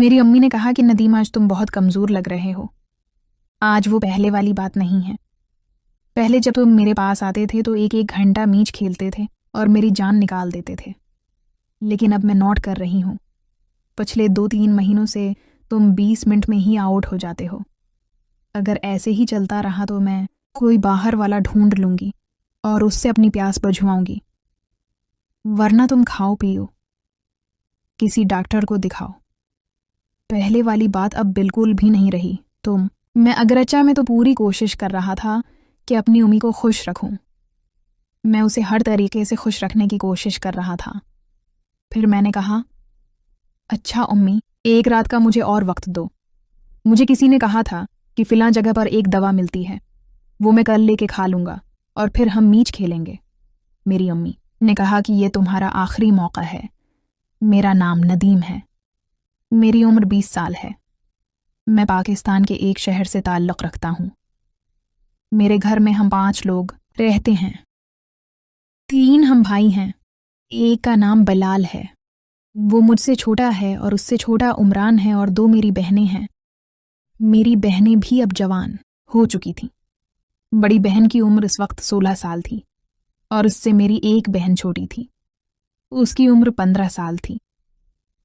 मेरी अम्मी ने कहा कि नदीम आज तुम बहुत कमज़ोर लग रहे हो। आज वो पहले वाली बात नहीं है। पहले जब तुम मेरे पास आते थे तो एक एक घंटा मीच खेलते थे और मेरी जान निकाल देते थे। लेकिन अब मैं नोट कर रही हूँ, पिछले 2-3 महीनों से तुम 20 मिनट में ही आउट हो जाते हो। अगर ऐसे ही चलता रहा तो मैं कोई बाहर वाला ढूंढ लूँगी और उससे अपनी प्यास बुझवाऊंगी। वरना तुम खाओ पियो, किसी डॉक्टर को दिखाओ। पहले वाली बात अब बिल्कुल भी नहीं रही। मैं अगरचा में तो पूरी कोशिश कर रहा था कि अपनी उम्मी को खुश रखूं। मैं उसे हर तरीके से खुश रखने की कोशिश कर रहा था। फिर मैंने कहा, अच्छा उम्मी, एक रात का मुझे और वक्त दो। मुझे किसी ने कहा था कि फ़िलां जगह पर एक दवा मिलती है, वो मैं कल लेके खा लूँगा और फिर हम मीच खेलेंगे। मेरी अम्मी ने कहा कि ये तुम्हारा आखिरी मौका है। मेरा नाम नदीम है। मेरी उम्र 20 साल है। मैं पाकिस्तान के एक शहर से ताल्लुक़ रखता हूँ। मेरे घर में हम 5 लोग रहते हैं। 3 हम भाई हैं। एक का नाम बलाल है, वो मुझसे छोटा है, और उससे छोटा उमरान है, और 2 मेरी बहनें हैं। मेरी बहनें भी अब जवान हो चुकी थीं। बड़ी बहन की उम्र इस वक्त 16 साल थी और उससे मेरी एक बहन छोटी थी, उसकी उम्र 15 साल थी।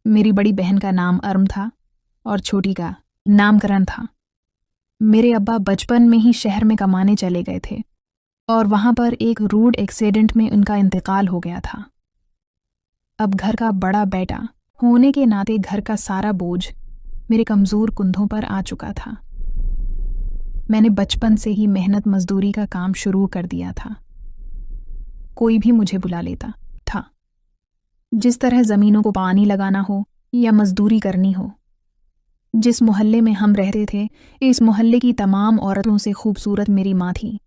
मेरी बड़ी बहन का नाम अर्म था और छोटी का नामकरण था। मेरे अब्बा बचपन में ही शहर में कमाने चले गए थे और वहाँ पर एक रोड एक्सीडेंट में उनका इंतकाल हो गया था। अब घर का बड़ा बेटा होने के नाते घर का सारा बोझ मेरे कमज़ोर कंधों पर आ चुका था। मैंने बचपन से ही मेहनत मजदूरी का काम शुरू कर दिया था। कोई भी मुझे बुला लेता था, जिस तरह ज़मीनों को पानी लगाना हो या मजदूरी करनी हो। जिस मोहल्ले में हम रहते थे, इस मोहल्ले की तमाम औरतों से खूबसूरत मेरी माँ थी।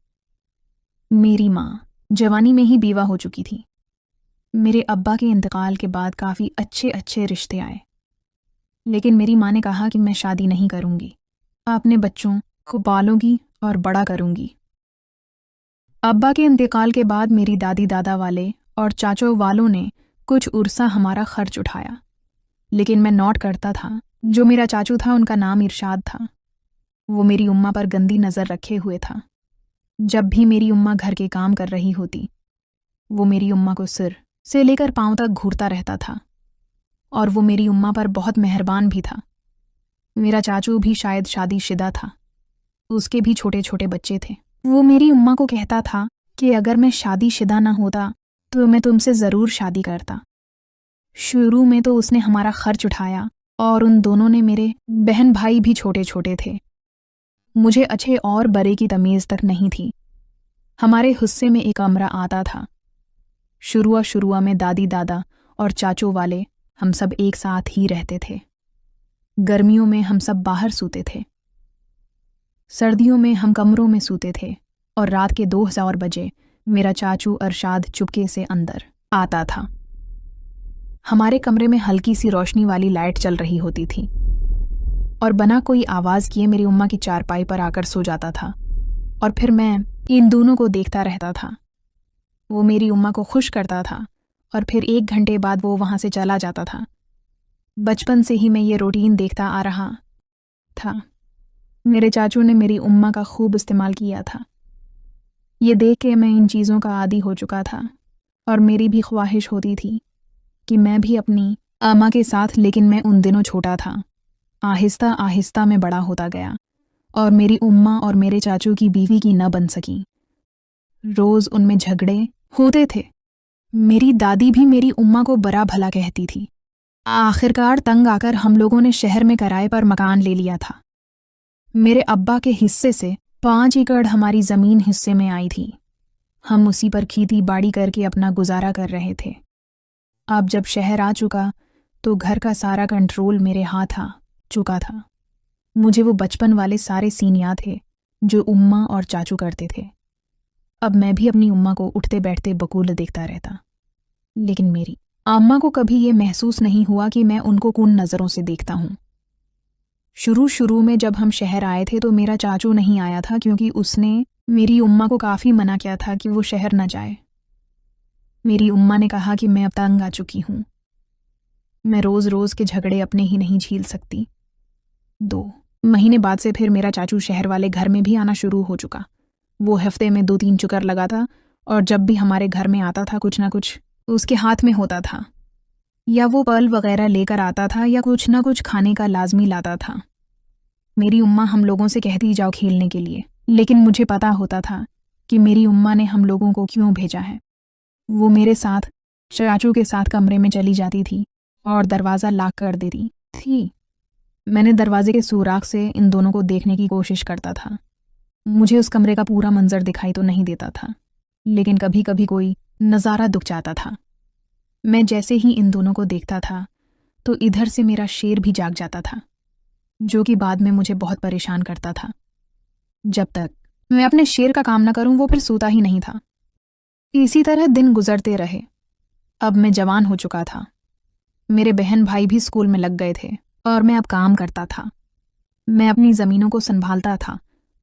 मेरी माँ जवानी में ही बीवा हो चुकी थी। मेरे अब्बा के इंतकाल के बाद काफ़ी अच्छे अच्छे रिश्ते आए, लेकिन मेरी माँ ने कहा कि मैं शादी नहीं करूँगी, अपने बच्चों को पालूंगी और बड़ा करूँगी। अब्बा के इंतकाल के बाद मेरी दादी दादा वाले और चाचो वालों ने कुछ उर्सा हमारा खर्च उठाया, लेकिन मैं नोट करता था। जो मेरा चाचू था उनका नाम इरशाद था। वो मेरी उम्मा पर गंदी नज़र रखे हुए था। जब भी मेरी उम्मा घर के काम कर रही होती, वो मेरी उम्मा को सिर से लेकर पांव तक घूरता रहता था, और वो मेरी उम्मा पर बहुत मेहरबान भी था। मेरा चाचू भी शायद शादीशुदा था, उसके भी छोटे छोटे बच्चे थे। वो मेरी उम्मा को कहता था कि अगर मैं शादीशुदा ना होता तो मैं तुमसे ज़रूर शादी करता। शुरू में तो उसने हमारा खर्च उठाया, और उन दोनों ने मेरे बहन भाई भी छोटे छोटे थे। मुझे अच्छे और बड़े की तमीज़ तक नहीं थी। हमारे हिस्से में एक कमरा आता था। शुरुआ में दादी दादा और चाचो वाले हम सब एक साथ ही रहते थे। गर्मियों में हम सब बाहर सोते थे, सर्दियों में हम कमरों में सोते थे, और रात के 2 बजे मेरा चाचू अरशाद चुपके से अंदर आता था। हमारे कमरे में हल्की सी रोशनी वाली लाइट चल रही होती थी, और बिना कोई आवाज़ किए मेरी उम्मा की चारपाई पर आकर सो जाता था, और फिर मैं इन दोनों को देखता रहता था। वो मेरी उम्मा को खुश करता था, और फिर 1 घंटे बाद वो वहाँ से चला जाता था। बचपन से ही मैं ये रूटीन देखता आ रहा था। मेरे चाचू ने मेरी उम्मा का खूब इस्तेमाल किया था। ये देख के मैं इन चीज़ों का आदी हो चुका था, और मेरी भी ख्वाहिश होती थी कि मैं भी अपनी अम्मा के साथ, लेकिन मैं उन दिनों छोटा था। आहिस्ता आहिस्ता मैं बड़ा होता गया, और मेरी उम्मा और मेरे चाचू की बीवी की न बन सकी। रोज़ उनमें झगड़े होते थे। मेरी दादी भी मेरी उम्मा को बड़ा भला कहती थी। आखिरकार तंग आकर हम लोगों ने शहर में किराए पर मकान ले लिया था। मेरे अब्बा के हिस्से से 5 एकड़ हमारी ज़मीन हिस्से में आई थी। हम उसी पर खेती बाड़ी करके अपना गुजारा कर रहे थे। अब जब शहर आ चुका तो घर का सारा कंट्रोल मेरे हाथ आ चुका था। मुझे वो बचपन वाले सारे सीन याद थे जो उम्मा और चाचू करते थे। अब मैं भी अपनी उम्मा को उठते बैठते बकूल देखता रहता, लेकिन मेरी अम्मा को कभी ये महसूस नहीं हुआ कि मैं उनको कौन नज़रों से देखता हूँ। शुरू में जब हम शहर आए थे तो मेरा चाचू नहीं आया था, क्योंकि उसने मेरी उम्मा को काफ़ी मना किया था कि वो शहर न जाए। मेरी उम्मा ने कहा कि मैं अब तंग आ चुकी हूँ। मैं रोज़ रोज़ के झगड़े अपने ही नहीं झेल सकती। 2 महीने बाद से फिर मेरा चाचू शहर वाले घर में भी आना शुरू हो चुका। वो हफ्ते में 2-3 चक्कर लगाता और जब भी हमारे घर में आता था कुछ ना कुछ उसके हाथ में होता था। या वो फल वगैरह लेकर आता था या कुछ ना कुछ खाने का लाजमी लाता था। मेरी उम्मा हम लोगों से कहती जाओ खेलने के लिए, लेकिन मुझे पता होता था कि मेरी उम्मा ने हम लोगों को क्यों भेजा है। वो मेरे साथ चाचू के साथ कमरे में चली जाती थी और दरवाज़ा लॉक कर देती थी। मैंने दरवाजे के सुराख से इन दोनों को देखने की कोशिश करता था। मुझे उस कमरे का पूरा मंजर दिखाई तो नहीं देता था, लेकिन कभी कभी कोई नज़ारा दुख जाता था। मैं जैसे ही इन दोनों को देखता था तो इधर से मेरा शेर भी जाग जाता था, जो कि बाद में मुझे बहुत परेशान करता था। जब तक मैं अपने शेर का काम न करूं वो फिर सोता ही नहीं था। इसी तरह दिन गुजरते रहे। अब मैं जवान हो चुका था। मेरे बहन भाई भी स्कूल में लग गए थे और मैं अब काम करता था। मैं अपनी ज़मीनों को संभालता था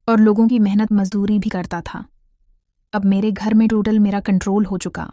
और लोगों की मेहनत मजदूरी भी करता था। अब मेरे घर में टोटल मेरा कंट्रोल हो चुका।